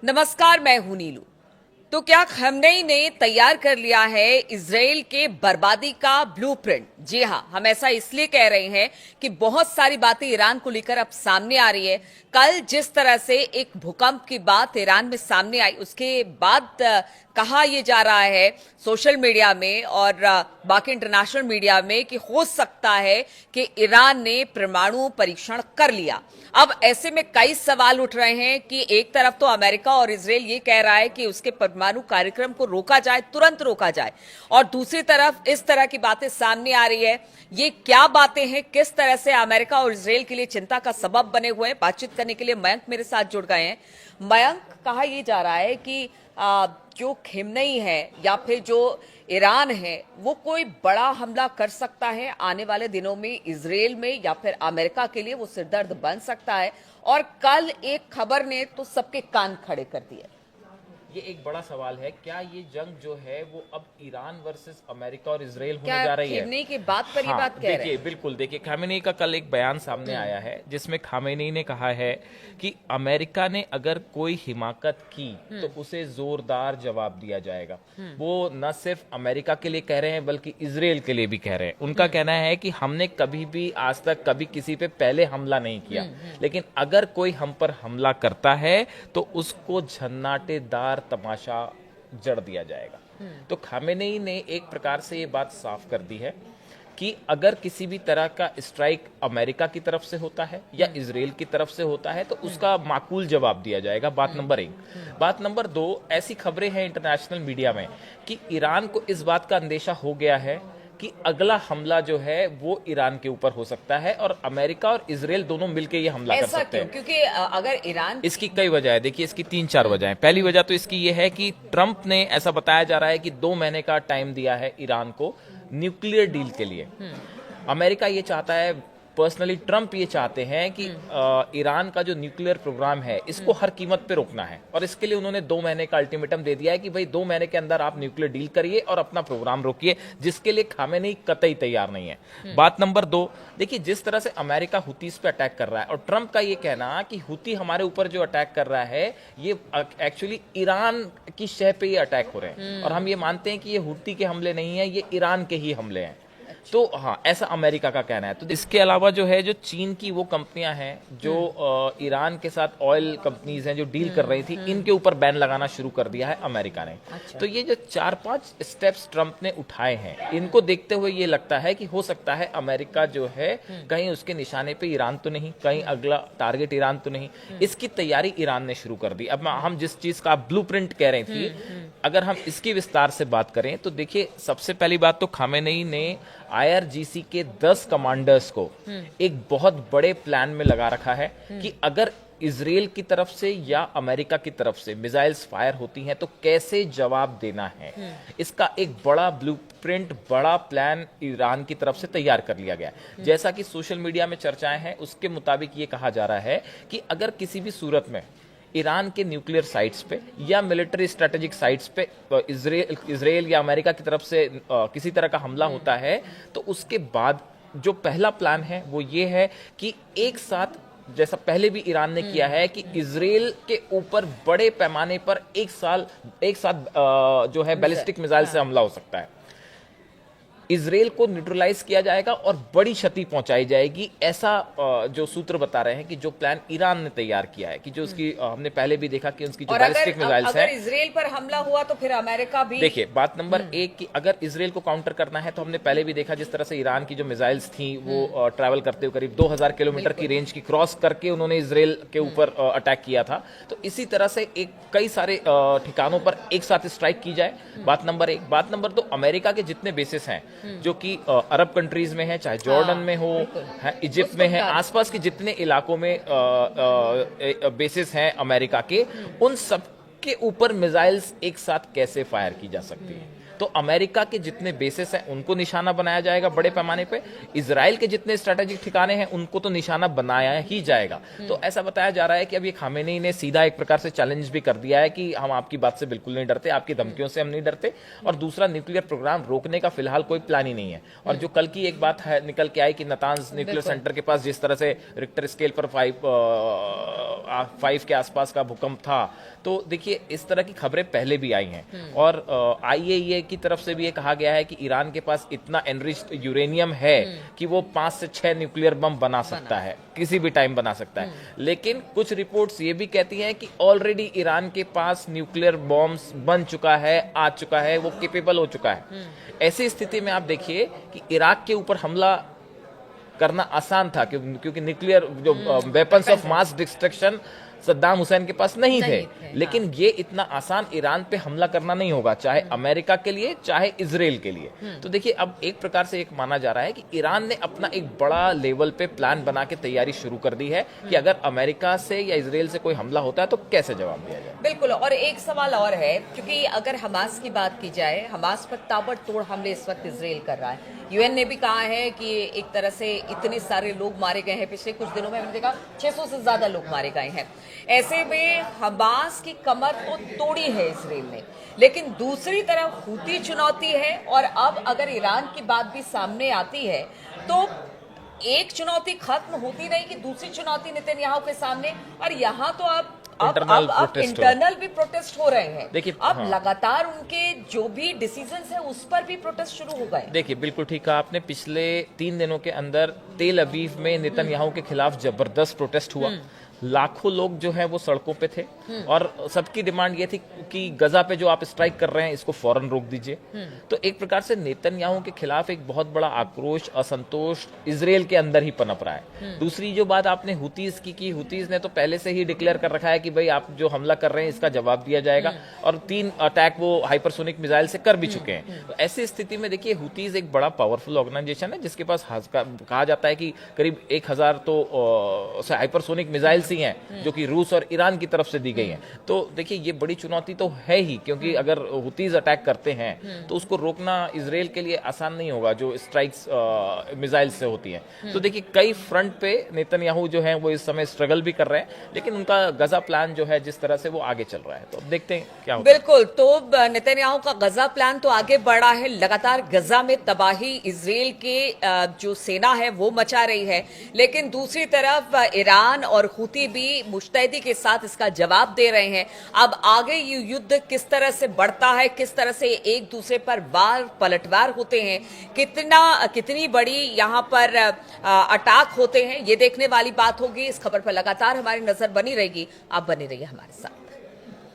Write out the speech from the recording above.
नमस्कार, मैं हूं नीलू। तो क्या खamenei ने तैयार कर लिया है इजराइल के बर्बादी का ब्लूप्रिंट? जी हां, हम ऐसा इसलिए कह रहे हैं कि बहुत सारी बातें ईरान को लेकर अब सामने आ रही है। कल जिस तरह से एक भूकंप की बात ईरान में सामने आई, उसके बाद कहा यह जा रहा है सोशल मीडिया में और बाकी इंटरनेशनल मीडिया में कि हो सकता है कि ईरान ने परमाणु परीक्षण कर लिया। अब ऐसे में कई सवाल उठ रहे हैं कि एक तरफ तो अमेरिका और इजराइल ये कह रहा है कि उसके परमाणु कार्यक्रम को रोका जाए, तुरंत रोका जाए, और दूसरी तरफ इस तरह की बातें सामने आ रही है। ये क्या बातें हैं, किस तरह से अमेरिका और इजराइल के लिए चिंता का सबब बने हुए हैं? बातचीत करने के लिए मयंक मेरे साथ जुड़ गए हैं। मयंक, कहा यह जा रहा है कि जो खamenei है या फिर जो ईरान है वो कोई बड़ा हमला कर सकता है आने वाले दिनों में इजराइल में, या फिर अमेरिका के लिए वो सिरदर्द बन सकता है। और कल एक खबर ने तो सबके कान खड़े कर दिए। ये एक बड़ा सवाल है, क्या ये जंग जो है वो अब ईरान वर्सेस अमेरिका और इजराइल होने जा रही है? खamenei की बात पर ये बात कह रहे हैं। बिल्कुल, देखिए खामेनेई का कल एक बयान सामने आया है जिसमें खामेनेई ने कहा है कि अमेरिका ने अगर कोई हिमाकत की तो उसे जोरदार जवाब दिया जाएगा। वो न सिर्फ अमेरिका के लिए कह रहे हैं बल्कि इजराइल के लिए भी कह रहे हैं। उनका कहना है कि हमने कभी भी आज तक कभी किसी पे पहले हमला नहीं किया, लेकिन अगर कोई हम पर हमला करता है तो उसको झन्नाटेदार तमाशा जड़ दिया जाएगा। तो खामेनेई ने एक प्रकार से ये बात साफ कर दी है कि अगर किसी भी तरह का स्ट्राइक अमेरिका की तरफ से होता है या इजराइल की तरफ से होता है तो उसका माकूल जवाब दिया जाएगा। बात नंबर 1। बात नंबर 2, ऐसी खबरें हैं इंटरनेशनल मीडिया में कि ईरान को इस बात का अंदेशा हो गया है कि अगला हमला जो है वो ईरान के ऊपर हो सकता है और अमेरिका और इजराइल दोनों मिलकर ये हमला कर सकते हैं। क्योंकि अगर ईरान, इसकी कई वजह है। देखिए, इसकी 3-4 वजह है। पहली वजह तो इसकी ये है कि ट्रंप ने, ऐसा बताया जा रहा है कि 2 महीने का टाइम दिया है ईरान को न्यूक्लियर डील के लिए। अमेरिका ये चाहता है, पर्सनली ट्रंप ये चाहते हैं कि ईरान का जो न्यूक्लियर प्रोग्राम है इसको हर कीमत पे रोकना है, और इसके लिए उन्होंने 2 महीने का अल्टीमेटम दे दिया है कि भाई 2 महीने के अंदर आप न्यूक्लियर डील करिए और अपना प्रोग्राम रोकिए, जिसके लिए खामेनेई कतई तैयार नहीं है। बात नंबर 2, देखिए जिस तरह से अमेरिका हुतीस पे अटैक कर रहा है और ट्रंप का ये कहना कि हुती हमारे ऊपर जो अटैक कर रहा है ये एक्चुअली ईरान की शह पे ये अटैक हो रहे हैं, और हम ये मानते हैं कि ये हुती के हमले नहीं है, ये ईरान के ही हमले हैं। तो हाँ, ऐसा अमेरिका का कहना है। तो इसके अलावा जो है, जो चीन की वो कंपनियां हैं जो ईरान के साथ ऑयल कंपनीज हैं जो डील कर रही थी, इनके ऊपर बैन लगाना शुरू कर दिया है अमेरिका ने। अच्छा। तो ये जो 4-5 स्टेप्स ट्रंप ने उठाए हैं, इनको देखते हुए ये लगता है कि हो सकता है अमेरिका जो है कहीं उसके निशाने पे ईरान तो नहीं, कहीं अगला टारगेट ईरान तो नहीं। इसकी तैयारी ईरान ने शुरू कर दी। अब हम जिस चीज का ब्लूप्रिंट कह रही थी, अगर हम इसकी विस्तार से बात करें तो देखिए, सबसे पहली बात तो खामेनेई ने IRGC के 10 कमांडर्स को एक बहुत बड़े प्लान में लगा रखा है कि अगर इजराइल की तरफ से या अमेरिका की तरफ से मिसाइल्स फायर होती हैं तो कैसे जवाब देना है। इसका एक बड़ा ब्लूप्रिंट, बड़ा प्लान ईरान की तरफ से तैयार कर लिया गया। जैसा कि सोशल मीडिया में चर्चाएं हैं, उसके मुताबिक ये कहा जा रहा है कि अगर किसी भी सूरत में ईरान के न्यूक्लियर साइट्स पे या मिलिट्री स्ट्रेटेजिक साइट्स पे इजराइल या अमेरिका की तरफ से किसी तरह का हमला होता है तो उसके बाद जो पहला प्लान है वो ये है कि एक साथ, जैसा पहले भी ईरान ने किया है, कि इजराइल के ऊपर बड़े पैमाने पर एक साथ जो है बैलिस्टिक मिसाइल से हमला हो सकता है। इजराइल को न्यूट्रलाइज किया जाएगा और बड़ी क्षति पहुंचाई जाएगी। ऐसा जो सूत्र बता रहे हैं कि जो प्लान ईरान ने तैयार किया है, कि जो उसकी हमने पहले भी देखा कि उसकी जो बैलिस्टिक मिसाइल्स हैं, अगर इजराइल पर हमला हुआ तो फिर अमेरिका भी। देखिए, बात नंबर 1 कि अगर इजराइल को काउंटर करना है तो हमने पहले भी देखा जिस तरह से ईरान की जो मिसाइल्स थी वो ट्रैवल करते हुए करीब 2000 किलोमीटर की रेंज की क्रॉस करके उन्होंने इजराइल के ऊपर अटैक किया था। तो इसी तरह से कई सारे ठिकानों पर एक साथ स्ट्राइक की जाए। बात नंबर 1। बात नंबर 2, अमेरिका के जितने बेसिस हैं जो कि अरब कंट्रीज में है, चाहे जॉर्डन में हो, इजिप्ट में है, आसपास के जितने इलाकों में बेसिस हैं अमेरिका के, उन सब के ऊपर मिसाइल्स एक साथ कैसे फायर की जा सकती है। तो अमेरिका के जितने बेसिस हैं उनको निशाना बनाया जाएगा बड़े पैमाने पे, इजराइल के जितने स्ट्रेटेजिक ठिकाने हैं उनको तो निशाना बनाया ही जाएगा। तो ऐसा बताया जा रहा है कि अब ये खामेनी ने सीधा एक प्रकार से चैलेंज भी कर दिया है कि हम आपकी बात से बिल्कुल नहीं डरते, आपकी धमकियों से हम नहीं डरते, और दूसरा न्यूक्लियर प्रोग्राम रोकने का फिलहाल कोई प्लान ही नहीं है। और जो कल की एक बात है निकल के आई कि नातांज न्यूक्लियर सेंटर के पास जिस तरह से रिक्टर स्केल पर 5 के आसपास का भूकंप था, तो देखिए इस तरह की खबरें पहले भी आई हैं। और आईएईए की तरफ से भी ये कहा गया है कि ईरान के पास इतना एनरिच्ड यूरेनियम है कि वो 5 से 6 न्यूक्लियर बम बना सकता है, किसी भी टाइम बना सकता है। लेकिन कुछ रिपोर्ट्स ये भी कहती हैं कि ऑलरेडी ईरान के पास न्यूक्लियर बॉम्ब्स बन चुका है, आ चुका है, वो केपेबल हो चुका है। ऐसी स्थिति में आप देखिए कि इराक के ऊपर हमला करना आसान था क्योंकि न्यूक्लियर जो weapons of mass destruction Saddam Hussain के पास नहीं थे। लेकिन ये इतना आसान ईरान पे हमला करना नहीं होगा, चाहे अमेरिका के लिए चाहे इजराइल के लिए। तो देखिए अब एक प्रकार से एक माना जा रहा है कि ईरान ने अपना एक बड़ा लेवल पे प्लान बना के तैयारी शुरू कर दी है कि अगर अमेरिका से या इजराइल से कोई हमला होता है तो कैसे जवाब दिया जाए। बिल्कुल। और एक सवाल और है, क्योंकि अगर हमास की बात की जाए, हमास पर ताबड़तोड़ हमले इस वक्त इजराइल कर रहा है। यूएन ने भी कहा है कि एक तरह से इतने सारे लोग मारे गए हैं, पिछले कुछ दिनों में हमने देखा 600 से ज्यादा लोग मारे गए हैं। ऐसे में हमास की कमर तो तोड़ी है इजराइल ने, लेकिन दूसरी तरफ हूती चुनौती है। और अब अगर ईरान की बात भी सामने आती है तो एक चुनौती खत्म होती नहीं कि दूसरी चुनौती नेतन्याहू के सामने। और यहाँ तो अब इंटरनल भी प्रोटेस्ट हो रहे हैं। देखिए अब लगातार उनके जो भी डिसीजंस है उस पर भी प्रोटेस्ट शुरू हो गए। देखिए बिल्कुल ठीक कहा आपने, पिछले 3 दिनों के अंदर तेल अवीव में नेतन्याहू के खिलाफ जबरदस्त प्रोटेस्ट हुआ। लाखों लोग जो हैं वो सड़कों पे थे और सबकी डिमांड ये थी कि गजा पे जो आप स्ट्राइक कर रहे हैं इसको फौरन रोक दीजिए। तो एक प्रकार से नेतन्याहू के खिलाफ एक बहुत बड़ा आक्रोश, असंतोष इजराइल के अंदर ही पनप रहा है। दूसरी जो बात आपने हुतीज की हुतीज ने तो पहले से ही डिक्लेयर कर रखा है कि भाई आप जो हमला कर रहे हैं इसका जवाब दिया जाएगा, और 3 अटैक वो हाइपरसोनिक मिसाइल से कर भी चुके हैं। तो ऐसी स्थिति में देखिए हुतीज एक बड़ा पावरफुल ऑर्गेनाइजेशन है जिसके पास कहा जाता है कि करीब 1000 तो हाइपरसोनिक मिसाइल हैं जो कि रूस और ईरान की तरफ से दी गई हैं। तो देखिए ये बड़ी चुनौती तो है ही, क्योंकि अगर हुतीज अटैक करते हैं तो उसको रोकना इजराइल के लिए आसान नहीं होगा जो स्ट्राइक्स मिसाइल से होती हैं। तो देखिए कई फ्रंट पे नेतन्याहू जो है वो इस समय स्ट्रगल भी कर रहे हैं, लेकिन उनका गजा प्लान जो है जिस तरह से वो आगे चल रहा है, तो अब देखते हैं क्या होता है। बिल्कुल। तो नेतन्याहू का गजा प्लान तो आगे बढ़ा है, लगातार गजा में तबाही इजराइल के जो सेना है वो मचा रही है, लेकिन दूसरी तरफ ईरान और हुती भी मुस्तैदी के साथ इसका जवाब दे रहे हैं। अब आगे ये युद्ध किस तरह से बढ़ता है, किस तरह से एक दूसरे पर वार पलटवार होते हैं, कितनी बड़ी यहां पर अटैक होते हैं, ये देखने वाली बात होगी। इस खबर पर लगातार हमारी नजर बनी रहेगी। आप बने रहिए हमारे साथ।